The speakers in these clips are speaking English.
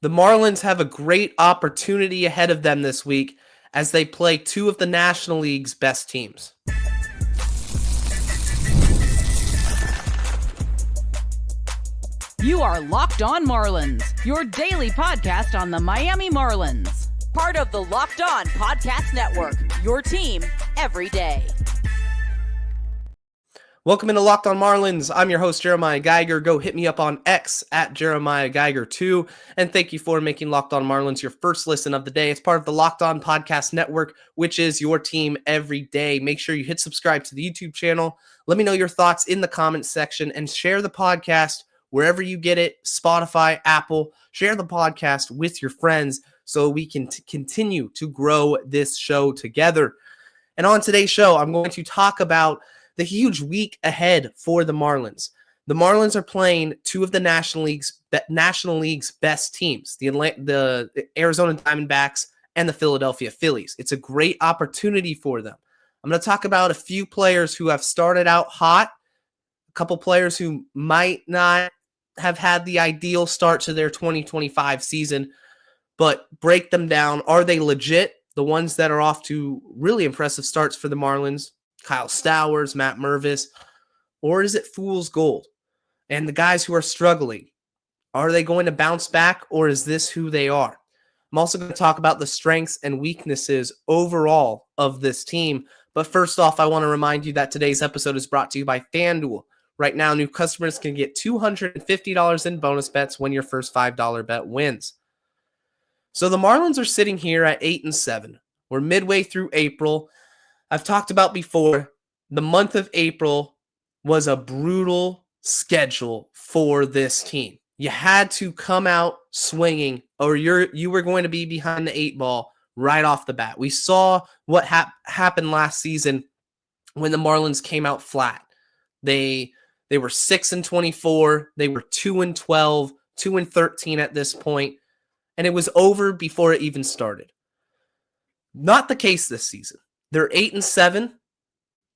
The Marlins have a great opportunity ahead of them this week as they play two of the National League's best teams. You are Locked On Marlins, your daily podcast on the Miami Marlins. Part of the Locked On Podcast Network, your team every day. Welcome into Locked On Marlins. I'm your host, Jeremiah Geiger. Go hit me up on X at Jeremiah Geiger2. And thank you for making Locked On Marlins your first listen of the day. It's part of the Locked On Podcast Network, which is your team every day. Make sure you hit subscribe to the YouTube channel. Let me know your thoughts in the comments section and share the podcast wherever you get it, Spotify, Apple. Share the podcast with your friends so we can continue to grow this show together. And on today's show, I'm going to talk about the huge week ahead for the Marlins. The Marlins are playing two of the National League's best teams, the Arizona Diamondbacks and the Philadelphia Phillies. It's a great opportunity for them. I'm going to talk about a few players who have started out hot, a couple players who might not have had the ideal start to their 2025 season, but break them down. Are they legit? The ones that are off to really impressive starts for the Marlins, Kyle Stowers, Matt Mervis, or is it fool's gold? And the guys who are struggling, are they going to bounce back, or is this who they are? I'm also going to talk about the strengths and weaknesses overall of this team. But first off, I want to remind you that today's episode is brought to you by FanDuel. Right now, new customers can get $250 in bonus bets when your first $5 bet wins. So the Marlins are sitting here at 8-7. We're midway through April. I've talked about before, the month of April was a brutal schedule for this team. You had to come out swinging or you were going to be behind the eight ball right off the bat. We saw what happened last season when the Marlins came out flat. They were 6-24. They were 2-12, 2-13 at this point, and it was over before it even started. Not the case this season. They're 8-7.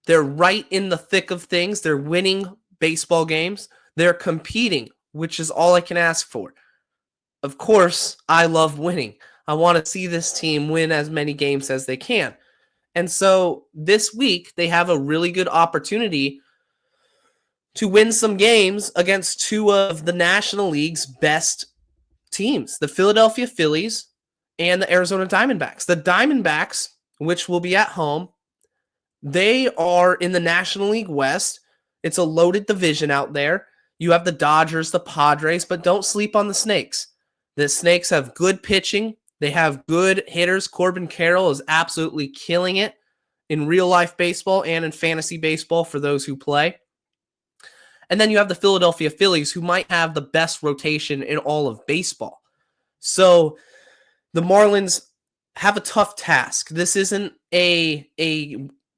They're right in the thick of things. They're winning baseball games. They're competing, which is all I can ask for. Of course, I love winning. I want to see this team win as many games as they can. And so this week, they have a really good opportunity to win some games against two of the National League's best teams, the Philadelphia Phillies and the Arizona Diamondbacks. The Diamondbacks, which will be at home, they are in the National League West. It's a loaded division out there. You have the Dodgers, the Padres, but don't sleep on the Snakes. The Snakes have good pitching. They have good hitters. Corbin Carroll is absolutely killing it in real-life baseball and in fantasy baseball for those who play. And then you have the Philadelphia Phillies, who might have the best rotation in all of baseball. So the Marlins have a tough task. This isn't a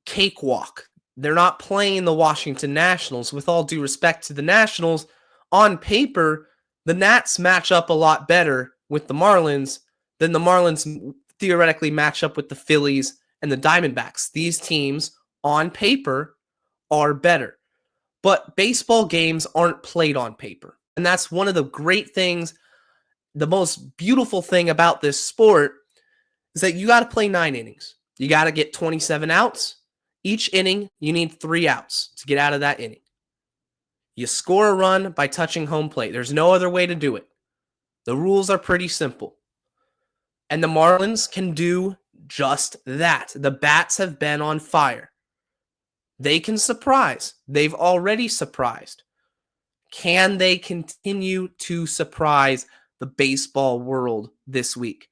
cakewalk. They're not playing the Washington Nationals. With all due respect to the Nationals, on paper, the Nats match up a lot better with the Marlins than the Marlins theoretically match up with the Phillies and the Diamondbacks. These teams, on paper, are better. But baseball games aren't played on paper. And that's one of the great things, the most beautiful thing about this sport is that you got to play 9 innings. You got to get 27 outs. Each inning, you need 3 outs to get out of that inning. You score a run by touching home plate. There's no other way to do it. The rules are pretty simple. And the Marlins can do just that. The bats have been on fire. They can surprise. They've already surprised. Can they continue to surprise the baseball world this week?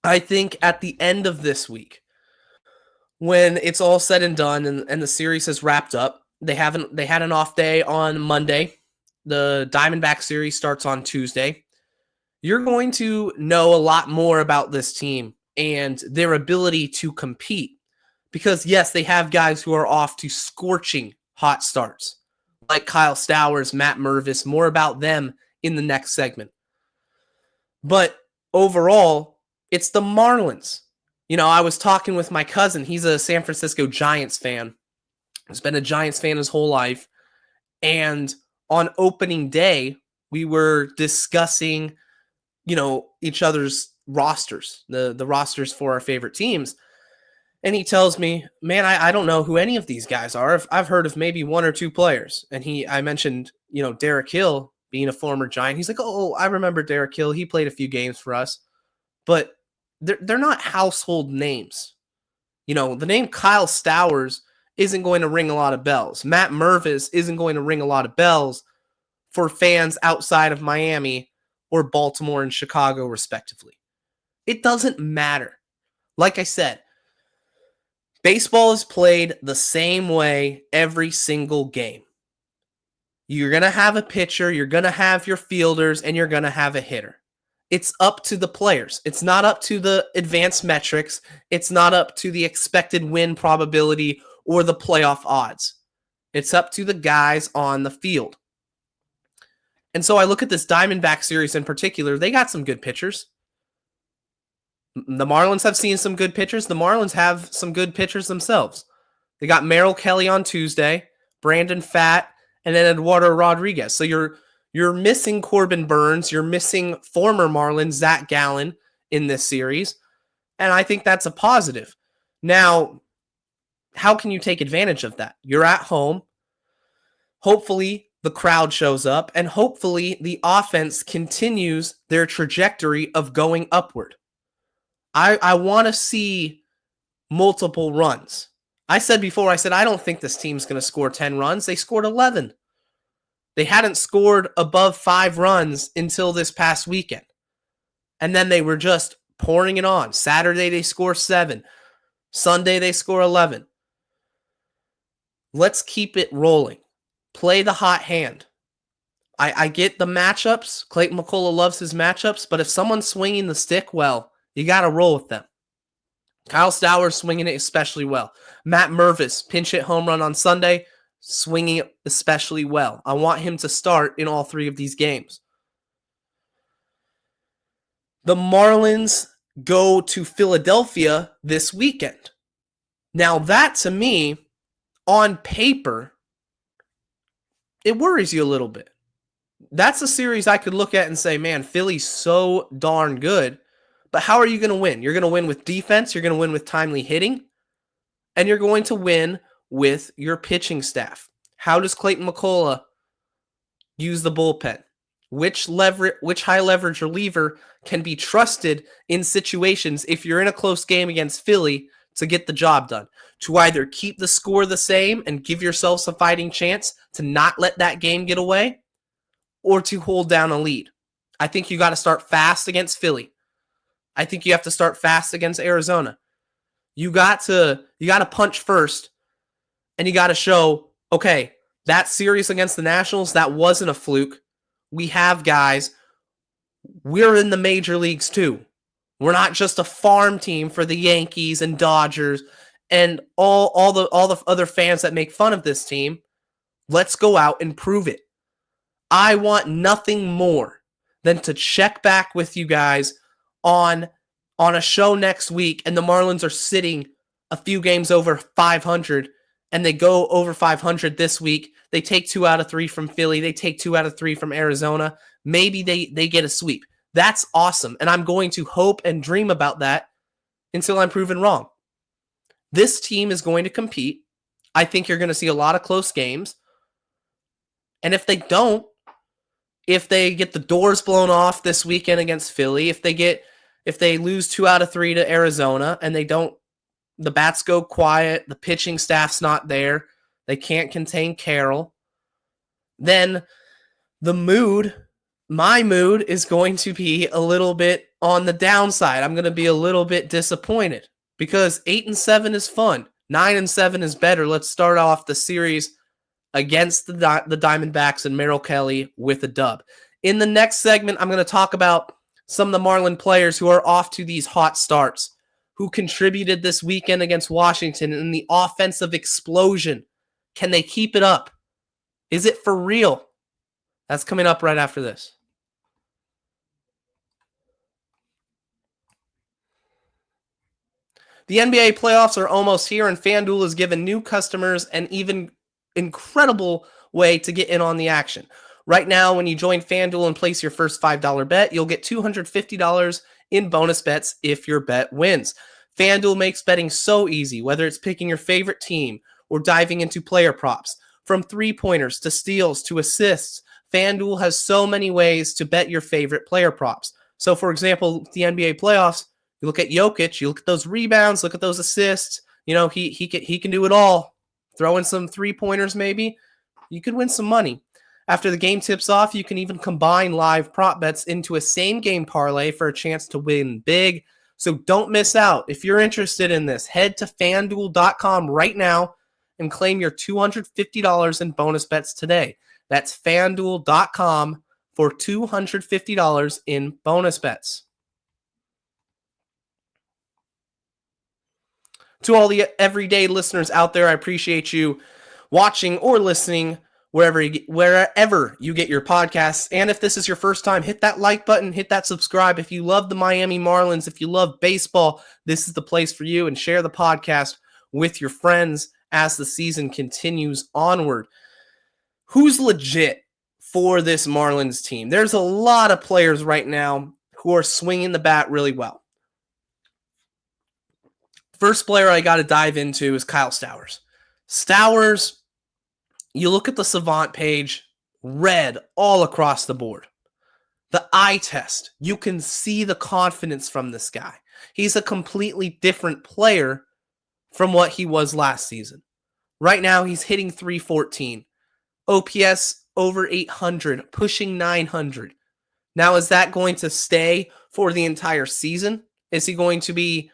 I think at the end of this week, when it's all said and done and the series has wrapped up, they had an off day on Monday. The Diamondback series starts on Tuesday. You're going to know a lot more about this team and their ability to compete. Because, yes, they have guys who are off to scorching hot starts, like Kyle Stowers, Matt Mervis. More about them in the next segment. But overall, it's the Marlins. You know, I was talking with my cousin. He's a San Francisco Giants fan. He's been a Giants fan his whole life. And on opening day, we were discussing, each other's rosters, the rosters for our favorite teams. And he tells me, man, I don't know who any of these guys are. I've heard of maybe one or two players. And I mentioned, Derek Hill being a former Giant. He's like, oh, I remember Derek Hill. He played a few games for us. But they're not household names. The name Kyle Stowers isn't going to ring a lot of bells. Matt Mervis isn't going to ring a lot of bells for fans outside of Miami or Baltimore and Chicago, respectively. It doesn't matter. Like I said, baseball is played the same way every single game. You're going to have a pitcher, you're going to have your fielders, and you're going to have a hitter. It's up to the players. It's not up to the advanced metrics. It's not up to the expected win probability or the playoff odds. It's up to the guys on the field. And so I look at this Diamondback series in particular. They got some good pitchers. The Marlins have seen some good pitchers. The Marlins have some good pitchers themselves. They got Merrill Kelly on Tuesday, Brandon Pfaadt, and then Eduardo Rodriguez. So you're missing Corbin Burns. You're missing former Marlins Zach Gallen in this series. And I think that's a positive. Now, how can you take advantage of that? You're at home. Hopefully, the crowd shows up. And hopefully, the offense continues their trajectory of going upward. I want to see multiple runs. I said before, I don't think this team's going to score 10 runs. They scored 11. They hadn't scored above 5 runs until this past weekend. And then they were just pouring it on. Saturday, they score 7. Sunday, they score 11. Let's keep it rolling. Play the hot hand. I get the matchups. Clayton McCullough loves his matchups, but if someone's swinging the stick well, you got to roll with them. Kyle Stowers swinging it especially well. Matt Mervis, pinch hit home run on Sunday, swinging it especially well. I want him to start in all 3 of these games. The Marlins go to Philadelphia this weekend. Now that, to me, on paper, it worries you a little bit. That's a series I could look at and say, man, Philly's so darn good. But how are you going to win? You're going to win with defense. You're going to win with timely hitting. And you're going to win with your pitching staff. How does Clayton McCullough use the bullpen? Which high leverage reliever can be trusted in situations if you're in a close game against Philly to get the job done? To either keep the score the same and give yourselves a fighting chance to not let that game get away, or to hold down a lead. I think you got to start fast against Philly. I think you have to start fast against Arizona. You got to punch first, and you got to show, okay, that series against the Nationals, that wasn't a fluke. We have guys. We're in the major leagues too. We're not just a farm team for the Yankees and Dodgers and all the other fans that make fun of this team. Let's go out and prove it. I want nothing more than to check back with you guys on a show next week, and the Marlins are sitting a few games over 500, and they go over 500 this week. They take 2 out of 3 from Philly. They take 2 out of 3 from Arizona. Maybe they get a sweep. That's awesome, and I'm going to hope and dream about that until I'm proven wrong. This team is going to compete. I think you're going to see a lot of close games, and if they don't, if they get the doors blown off this weekend against Philly, if they lose 2 out of 3 to Arizona and the bats go quiet, the pitching staff's not there, they can't contain Carroll, then my mood is going to be a little bit on the downside. I'm going to be a little bit disappointed because 8-7 is fun. 9-7 is better. Let's start off the series against the Diamondbacks and Merrill Kelly with a dub. In the next segment, I'm going to talk about some of the Marlin players who are off to these hot starts, who contributed this weekend against Washington in the offensive explosion. Can they keep it up? Is it for real? That's coming up right after this. The NBA playoffs are almost here, and FanDuel has given new customers an even incredible way to get in on the action. Right now, when you join FanDuel and place your first $5 bet, you'll get $250 in bonus bets if your bet wins. FanDuel makes betting so easy, whether it's picking your favorite team or diving into player props. From three-pointers to steals to assists, FanDuel has so many ways to bet your favorite player props. So, for example, the NBA playoffs, you look at Jokic, you look at those rebounds, look at those assists. You know, he can do it all. Throw in some three-pointers maybe. You could win some money. After the game tips off, you can even combine live prop bets into a same-game parlay for a chance to win big. So don't miss out. If you're interested in this, head to FanDuel.com right now and claim your $250 in bonus bets today. That's FanDuel.com for $250 in bonus bets. To all the everyday listeners out there, I appreciate you watching or listening wherever you get your podcasts. And if this is your first time, hit that like button, hit that subscribe. If you love the Miami Marlins, if you love baseball, this is the place for you, and share the podcast with your friends as the season continues onward. Who's legit for this Marlins team? There's a lot of players right now who are swinging the bat really well. First player I got to dive into is Kyle Stowers. Stowers, you look at the Savant page, red all across the board. The eye test, you can see the confidence from this guy. He's a completely different player from what he was last season. Right now, he's hitting .314. OPS over 800, pushing 900. Now, is that going to stay for the entire season? Is he going to be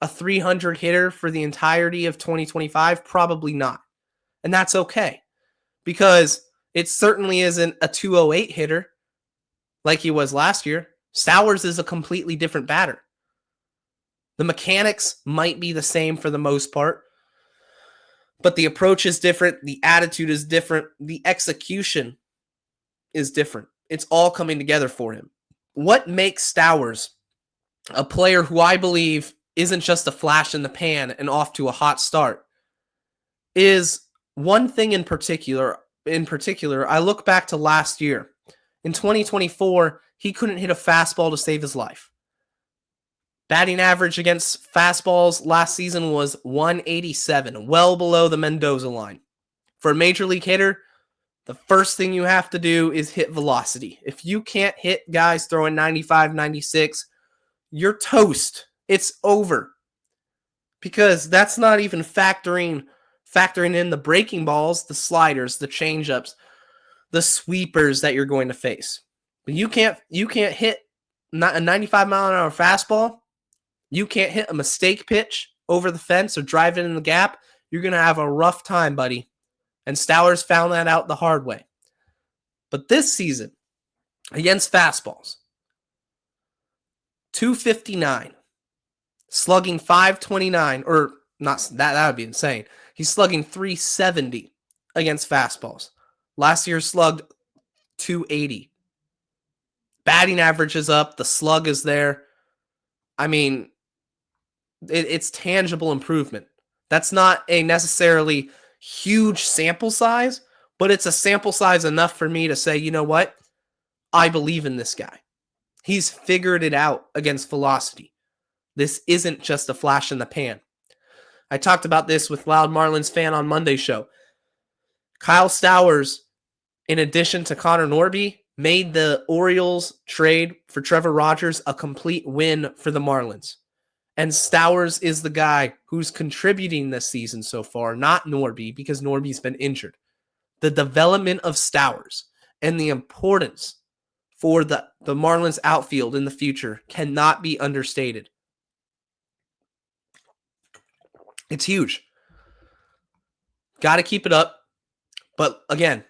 a 300 hitter for the entirety of 2025? Probably not. And that's okay, because it certainly isn't a 208 hitter like he was last year. Stowers is a completely different batter. The mechanics might be the same for the most part, but the approach is different. The attitude is different. The execution is different. It's all coming together for him. What makes Stowers a player who I believe isn't just a flash in the pan and off to a hot start is one thing in particular. I look back to last year. In 2024, he couldn't hit a fastball to save his life. Batting average against fastballs last season was 187, well below the Mendoza line. For a major league hitter, the first thing you have to do is hit velocity. If you can't hit guys throwing 95, 96, you're toast. It's over. Because that's not even factoring in the breaking balls, the sliders, the changeups, the sweepers that you're going to face. But you can't hit a 95 mile an hour fastball. You can't hit a mistake pitch over the fence or drive it in the gap. You're going to have a rough time, buddy. And Stowers found that out the hard way. But this season, against fastballs, 259, slugging 529, or not that would be insane. He's slugging 370 against fastballs. Last year slugged 280. Batting average is up. The slug is there. I mean, it's tangible improvement. That's not a necessarily huge sample size, but it's a sample size enough for me to say, you know what? I believe in this guy. He's figured it out against velocity. This isn't just a flash in the pan. I talked about this with Loud Marlins fan on Monday's show. Kyle Stowers, in addition to Connor Norby, made the Orioles trade for Trevor Rogers a complete win for the Marlins. And Stowers is the guy who's contributing this season so far, not Norby, because Norby's been injured. The development of Stowers and the importance for the Marlins outfield in the future cannot be understated. It's huge. Got to keep it up. But again,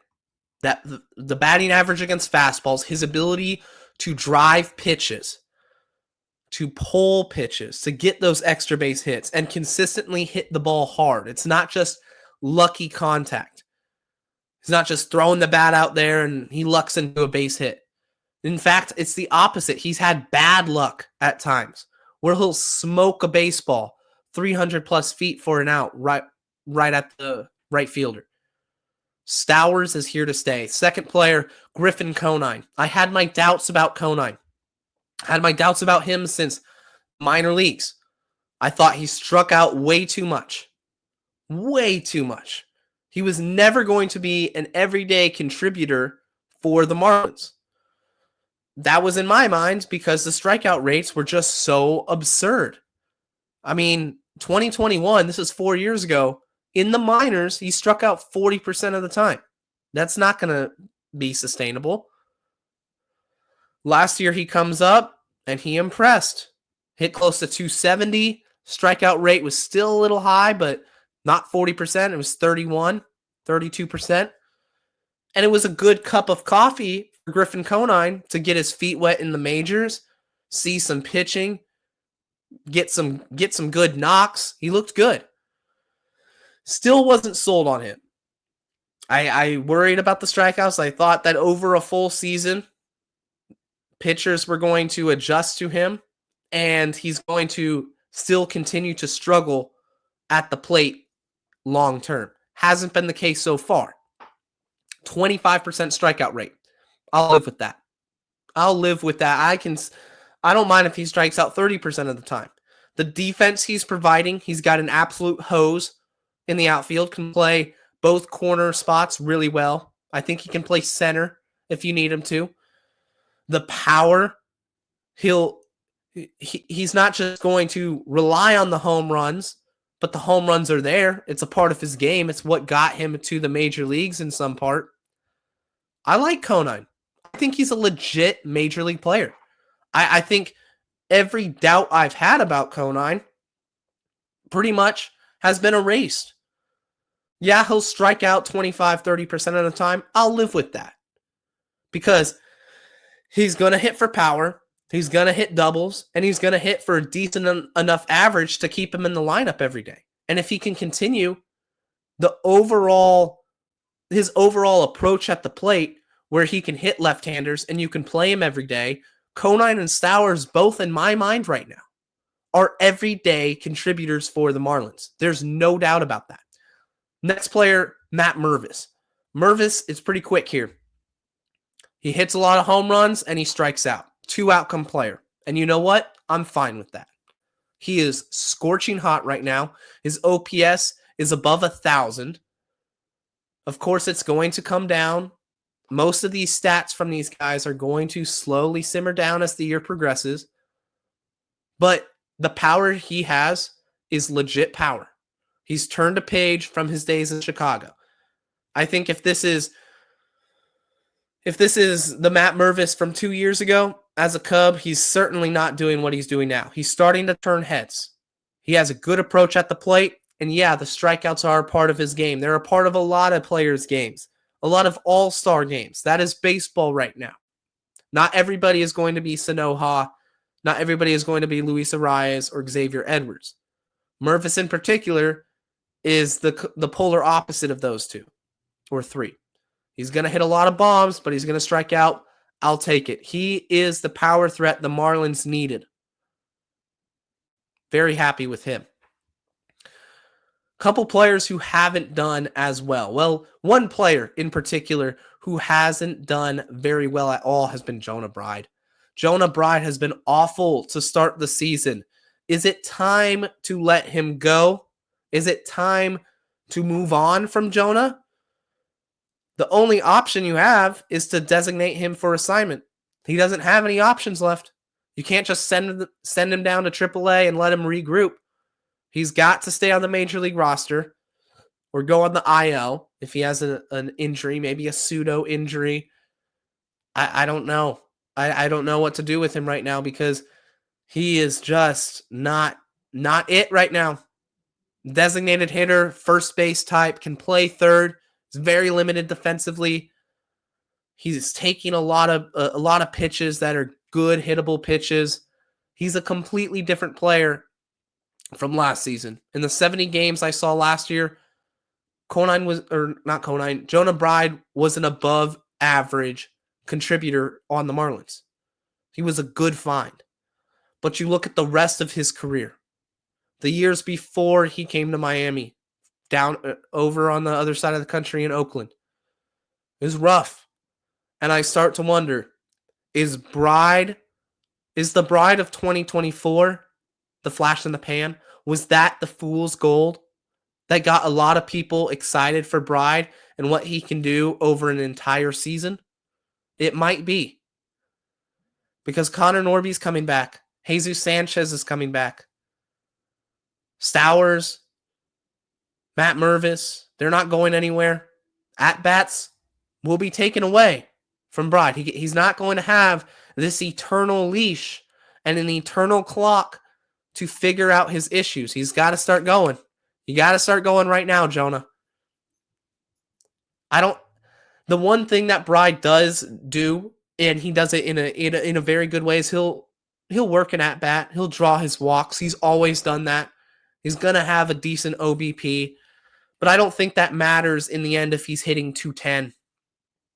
that the batting average against fastballs, his ability to drive pitches, to pull pitches, to get those extra base hits and consistently hit the ball hard. It's not just lucky contact. He's not just throwing the bat out there and he lucks into a base hit. In fact, it's the opposite. He's had bad luck at times where he'll smoke a baseball 300 plus feet for an out right at the right fielder. Stowers is here to stay. Second player, Griffin Conine. I had my doubts about Conine. I had my doubts about him since minor leagues. I thought he struck out way too much. Way too much. He was never going to be an everyday contributor for the Marlins. That was in my mind because the strikeout rates were just so absurd. I mean, 2021, this is 4 years ago, in the minors, he struck out 40% of the time. That's not going to be sustainable. Last year, he comes up and he impressed. Hit close to 270. Strikeout rate was still a little high, but not 40%. It was 31, 32%. And it was a good cup of coffee for Griffin Conine to get his feet wet in the majors, see some pitching, get some good knocks. He looked good. Still wasn't sold on him. I worried about the strikeouts. I thought that over a full season, pitchers were going to adjust to him, and he's going to still continue to struggle at the plate long term. Hasn't been the case so far. 25% strikeout rate. I'll live with that. I don't mind if he strikes out 30% of the time. The defense he's providing, he's got an absolute hose in the outfield, can play both corner spots really well. I think he can play center if you need him to. The power, he's not just going to rely on the home runs, but the home runs are there. It's a part of his game. It's what got him to the major leagues in some part. I like Conine. I think he's a legit major league player. I think every doubt I've had about Conine pretty much has been erased. Yeah, he'll strike out 25, 30% of the time. I'll live with that. Because he's going to hit for power, he's going to hit doubles, and he's going to hit for a decent enough average to keep him in the lineup every day. And if he can continue his overall approach at the plate, where he can hit left-handers and you can play him every day, Conine and Stowers, both in my mind right now, are everyday contributors for the Marlins. There's no doubt about that. Next player, Matt Mervis. Mervis is pretty quick here. He hits a lot of home runs and he strikes out. 2-outcome player. And you know what? I'm fine with that. He is scorching hot right now. His OPS is above 1,000. Of course, it's going to come down. Most of these stats from these guys are going to slowly simmer down as the year progresses. But the power he has is legit power. He's turned a page from his days in Chicago. I think if this is the Matt Mervis from 2 years ago as a Cub, he's certainly not doing what he's doing now. He's starting to turn heads. He has a good approach at the plate. And yeah, the strikeouts are a part of his game. They're a part of a lot of players' games. A lot of all-star games. That is baseball right now. Not everybody is going to be Sanoha. Not everybody is going to be Luis Arias or Xavier Edwards. Mervis in particular is the polar opposite of those two or three. He's going to hit a lot of bombs, but he's going to strike out. I'll take it. He is the power threat the Marlins needed. Very happy with him. Couple players who haven't done as well. Well, one player in particular who hasn't done very well at all has been Jonah Bride. Jonah Bride has been awful to start the season. Is it time to let him go? Is it time to move on from Jonah? The only option you have is to designate him for assignment. He doesn't have any options left. You can't just send him down to AAA and let him regroup. He's got to stay on the major league roster or go on the IL if he has an injury, maybe a pseudo injury. I don't know. I don't know what to do with him right now because he is just not it right now. Designated hitter, first base type, can play third. He's very limited defensively. He's taking a lot of pitches that are good hittable pitches. He's a completely different player from last season. In the 70 games I saw last year, Jonah Bride was an above average contributor on the Marlins. He was a good find. But you look at the rest of his career. The years before he came to Miami, down over on the other side of the country in Oakland, is rough. And I start to wonder, is the Bride of 2024 the flash in the pan? Was that the fool's gold that got a lot of people excited for Bride and what he can do over an entire season? It might be. Because Connor Norby's coming back. Jesus Sanchez is coming back. Stowers, Matt Mervis, they're not going anywhere. At-bats will be taken away from Bride. He's not going to have this eternal leash and an eternal clock to figure out his issues. He's got to start going. You got to start going right now, Jonah. The one thing that Bride does do, and he does it in a very good way, is he'll work an at-bat. He'll draw his walks. He's always done that. He's going to have a decent OBP. But I don't think that matters in the end if he's hitting 210.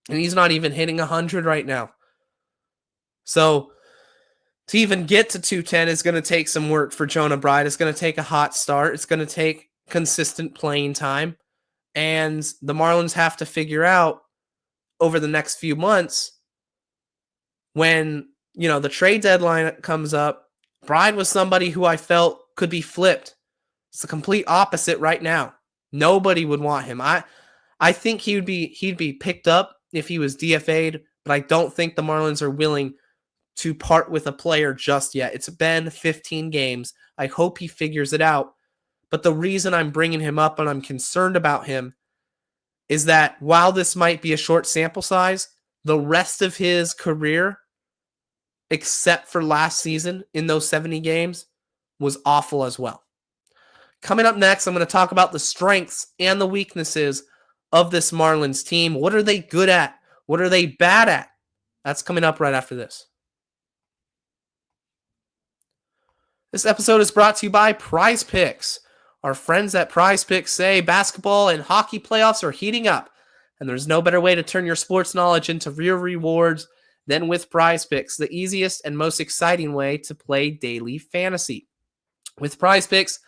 And he's not even hitting 100 right now. So to even get to 210 is going to take some work for Jonah Bride. It's going to take a hot start. It's going to take consistent playing time. And the Marlins have to figure out over the next few months when, the trade deadline comes up. Bride was somebody who I felt could be flipped. It's the complete opposite right now. Nobody would want him. I think he'd be picked up if he was DFA'd, but I don't think the Marlins are willing to part with a player just yet. It's been 15 games. I hope he figures it out. But the reason I'm bringing him up and I'm concerned about him is that while this might be a short sample size, the rest of his career, except for last season in those 70 games, was awful as well. Coming up next, I'm going to talk about the strengths and the weaknesses of this Marlins team. What are they good at? What are they bad at? That's coming up right after this. This episode is brought to you by PrizePicks. Our friends at PrizePicks say basketball and hockey playoffs are heating up, and there's no better way to turn your sports knowledge into real rewards than with PrizePicks, the easiest and most exciting way to play daily fantasy. With PrizePicks,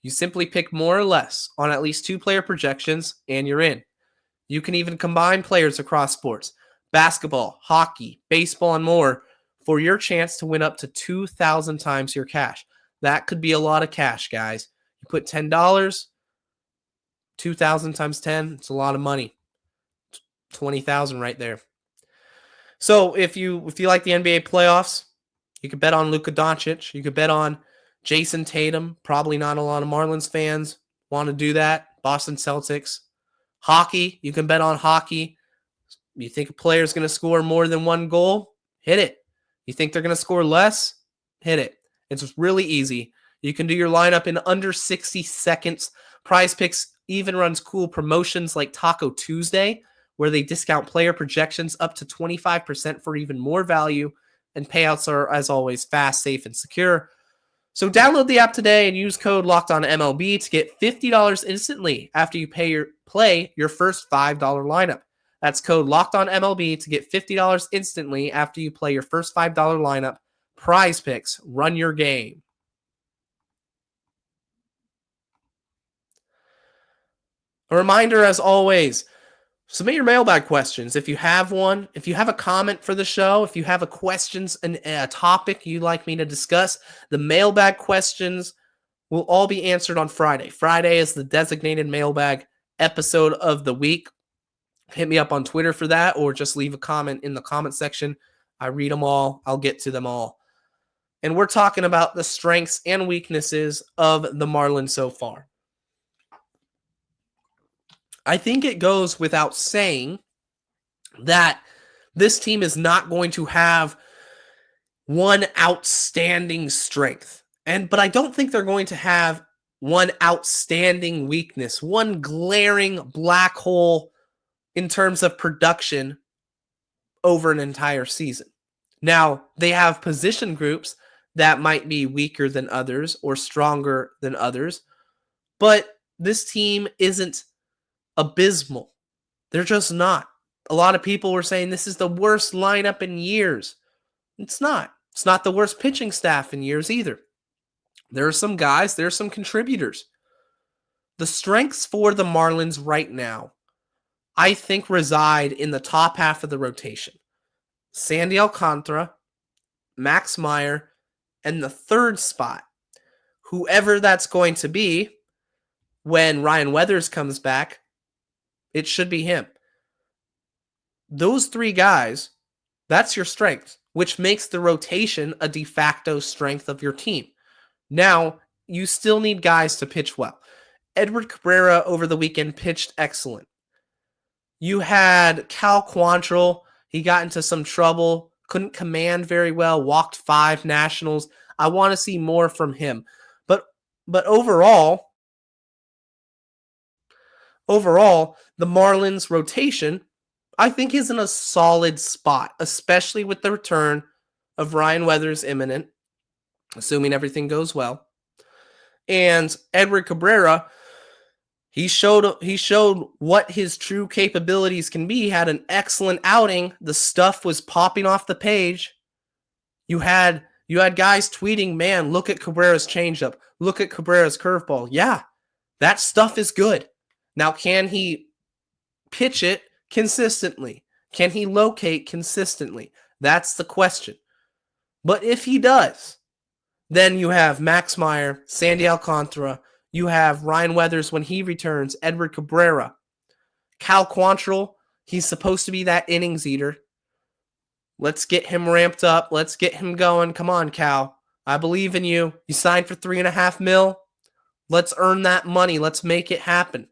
you simply pick more or less on at least 2 player projections, and you're in. You can even combine players across sports, basketball, hockey, baseball, and more, for your chance to win up to 2,000 times your cash. That could be a lot of cash, guys. You put $10, 2,000 times 10, it's a lot of money. 20,000 right there. So if you like the NBA playoffs, you could bet on Luka Doncic. You could bet on Jason Tatum. Probably not a lot of Marlins fans want to do that. Boston Celtics. Hockey, you can bet on hockey. You think a player is going to score more than 1 goal? Hit it. You think they're going to score less? Hit it. It's really easy. You can do your lineup in under 60 seconds. PrizePicks even runs cool promotions like Taco Tuesday, where they discount player projections up to 25% for even more value, and payouts are, as always, fast, safe, and secure. So download the app today and use code LOCKEDONMLB to get $50 instantly after you play your first $5 lineup. That's code LOCKEDONMLB to get $50 instantly after you play your first $5 lineup. PrizePicks, run your game. A reminder, as always, submit your mailbag questions. If you have one, if you have a comment for the show, if you have a topic you'd like me to discuss, the mailbag questions will all be answered on Friday. Friday is the designated mailbag episode of the week. Hit me up on Twitter for that, or just leave a comment in the comment section. I read them all. I'll get to them all. And we're talking about the strengths and weaknesses of the Marlins so far. I think it goes without saying that this team is not going to have one outstanding strength. But I don't think they're going to have one outstanding weakness, one glaring black hole in terms of production over an entire season. Now, they have position groups that might be weaker than others or stronger than others, but this team isn't abysmal. They're just not. A lot of people were saying this is the worst lineup in years. It's not. It's not the worst pitching staff in years either. There are some guys, there are some contributors. The strengths for the Marlins right now, I think reside in the top half of the rotation. Sandy Alcantara, Max Meyer, and the third spot, whoever that's going to be when Ryan Weathers comes back, it should be him. Those three guys, that's your strength, which makes the rotation a de facto strength of your team. Now, you still need guys to pitch well. Edward Cabrera over the weekend pitched excellent. You had Cal Quantrill. He got into some trouble, couldn't command very well, walked 5 nationals. I want to see more from him. But overall, the Marlins rotation, I think, is in a solid spot, especially with the return of Ryan Weathers imminent, assuming everything goes well. And Edward Cabrera, he showed what his true capabilities can be. He had an excellent outing. The stuff was popping off the page. You had guys tweeting, man, look at Cabrera's changeup. Look at Cabrera's curveball. Yeah, that stuff is good. Now, can he pitch it consistently? Can he locate consistently? That's the question. But if he does, then you have Max Meyer, Sandy Alcantara, you have Ryan Weathers when he returns, Edward Cabrera, Cal Quantrill. He's supposed to be that innings eater. Let's get him ramped up. Let's get him going. Come on, Cal. I believe in you. You signed for $3.5 million. Let's earn that money. Let's make it happen.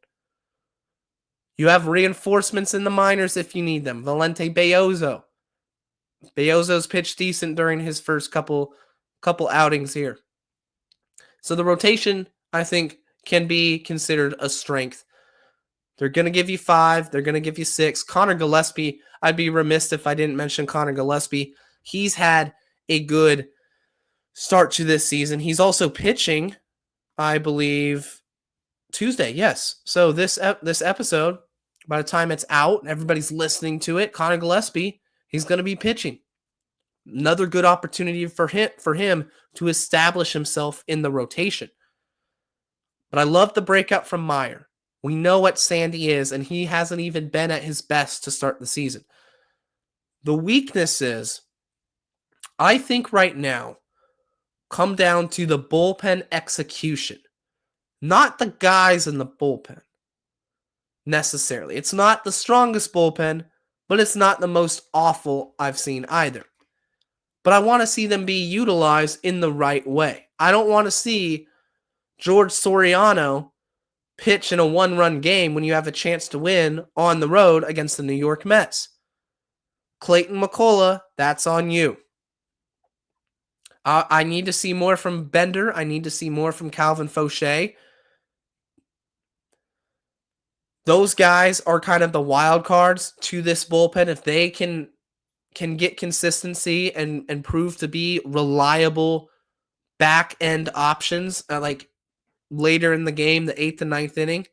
You have reinforcements in the minors if you need them. Valente Bayozo. Bayozo's pitched decent during his first couple outings here. So the rotation, I think, can be considered a strength. They're going to give you 5. They're going to give you 6. Connor Gillespie, I'd be remiss if I didn't mention Connor Gillespie. He's had a good start to this season. He's also pitching, I believe, Tuesday. Yes. So this episode, by the time it's out, everybody's listening to it, Connor Gillespie, he's going to be pitching. Another good opportunity for him to establish himself in the rotation. But I love the breakout from Meyer. We know what Sandy is, and he hasn't even been at his best to start the season. The weaknesses, I think right now, come down to the bullpen execution. Not the guys in the bullpen, necessarily. It's not the strongest bullpen, but it's not the most awful I've seen either. But I want to see them be utilized in the right way. I don't want to see George Soriano pitch in a 1-run game when you have a chance to win on the road against the New York Mets. Clayton McCullough, that's on you. I need to see more from Bender. I need to see more from Calvin Fauché. Those guys are kind of the wild cards to this bullpen. If they can get consistency and prove to be reliable back-end options, like later in the game, the 8th and 9th inning,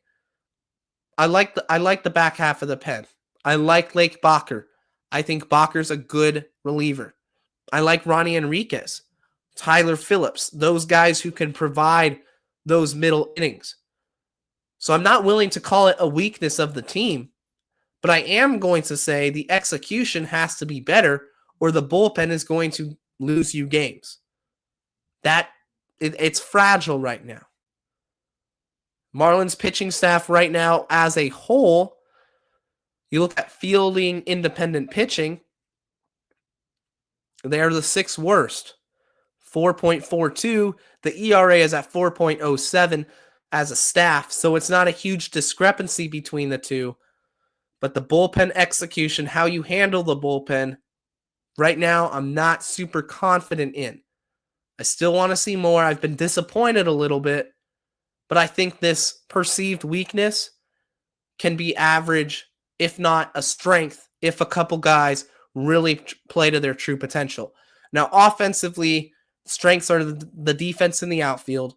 I like the back half of the pen. I like Lake Bacher. I think Bacher's a good reliever. I like Ronnie Enriquez, Tyler Phillips, those guys who can provide those middle innings. So I'm not willing to call it a weakness of the team, but I am going to say the execution has to be better or the bullpen is going to lose you games. It's fragile right now. Marlins pitching staff right now as a whole, you look at fielding independent pitching, they're the 6th worst. 4.42. The ERA is at 4.07 as a staff, so it's not a huge discrepancy between the two. But the bullpen execution, how you handle the bullpen, right now I'm not super confident in. I still want to see more. I've been disappointed a little bit, but I think this perceived weakness can be average, if not a strength, if a couple guys really play to their true potential. Now, offensively, strengths are the defense in the outfield.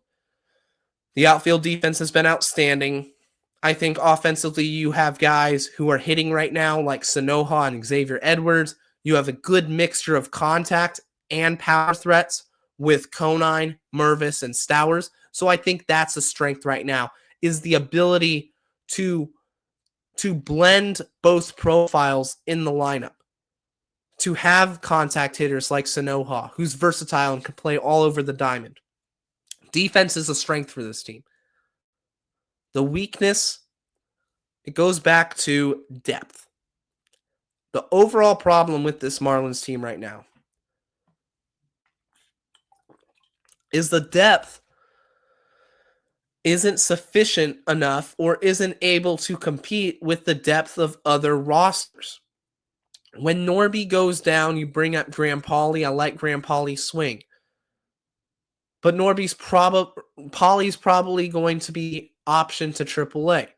The outfield defense has been outstanding. I think offensively you have guys who are hitting right now like Sanoja and Xavier Edwards. You have a good mixture of contact and power threats with Conine, Mervis, and Stowers. So I think that's a strength right now, is the ability to to blend both profiles in the lineup, to have contact hitters like Sanoha, who's versatile and can play all over the diamond. Defense is a strength for this team. The weakness, it goes back to depth. The overall problem with this Marlins team right now is the depth isn't sufficient enough or isn't able to compete with the depth of other rosters. When Norby goes down, you bring up Graham Pauley. I like Graham Pauley's swing. But Pauley's probably going to be optioned to AAA.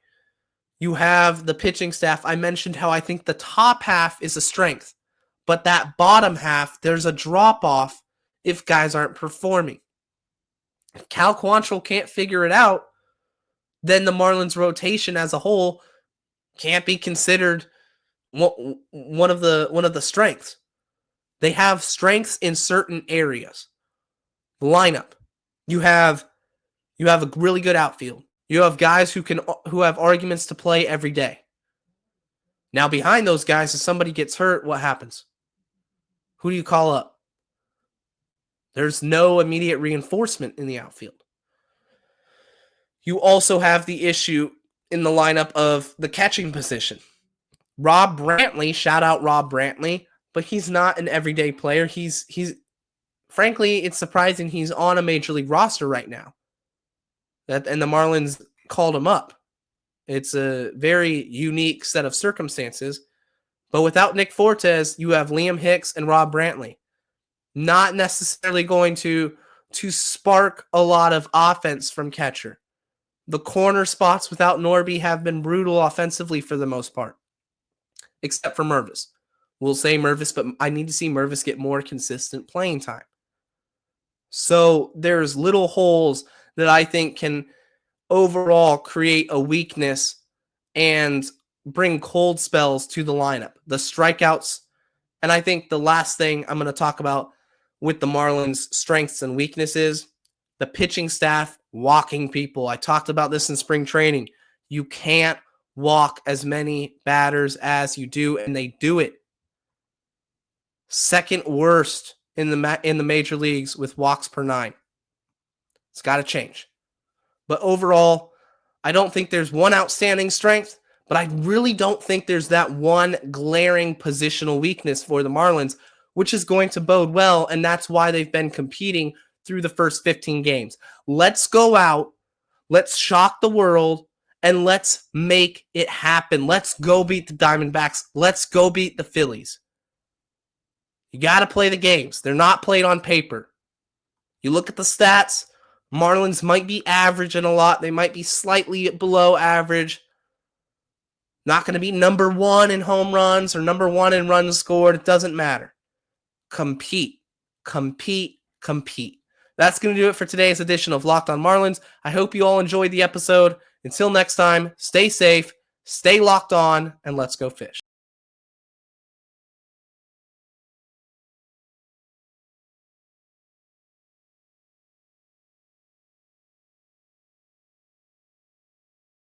You have the pitching staff. I mentioned how I think the top half is a strength, but that bottom half, there's a drop-off if guys aren't performing. If Cal Quantrill can't figure it out, then the Marlins rotation as a whole can't be considered one of the strengths. They have strengths in certain areas. The lineup. You have a really good outfield. You have guys who have arguments to play every day. Now behind those guys, if somebody gets hurt, what happens? Who do you call up? There's no immediate reinforcement in the outfield. You also have the issue in the lineup of the catching position. Rob Brantley, shout out Rob Brantley, but he's not an everyday player. He's frankly, it's surprising he's on a major league roster right now. And the Marlins called him up. It's a very unique set of circumstances. But without Nick Fortes, you have Liam Hicks and Rob Brantley. Not necessarily going to spark a lot of offense from catcher. The corner spots without Norby have been brutal offensively for the most part. Except for Mervis. We'll say Mervis, but I need to see Mervis get more consistent playing time. So there's little holes that I think can overall create a weakness and bring cold spells to the lineup. The strikeouts, and I think the last thing I'm going to talk about with the Marlins' strengths and weaknesses, the pitching staff walking people. I talked about this in spring training. You can't walk as many batters as you do, and they do it. Second worst in the major leagues with walks per 9. It's got to change. But overall, I don't think there's one outstanding strength, but I really don't think there's that one glaring positional weakness for the Marlins, which is going to bode well, and that's why they've been competing through the first 15 games. Let's go out, let's shock the world, and let's make it happen. Let's go beat the Diamondbacks. Let's go beat the Phillies. You got to play the games. They're not played on paper. You look at the stats, Marlins might be average in a lot. They might be slightly below average. Not going to be number 1 in home runs or number 1 in runs scored. It doesn't matter. Compete. Compete. Compete. That's going to do it for today's edition of Locked on Marlins. I hope you all enjoyed the episode. Until next time, stay safe, stay locked on, and let's go fish.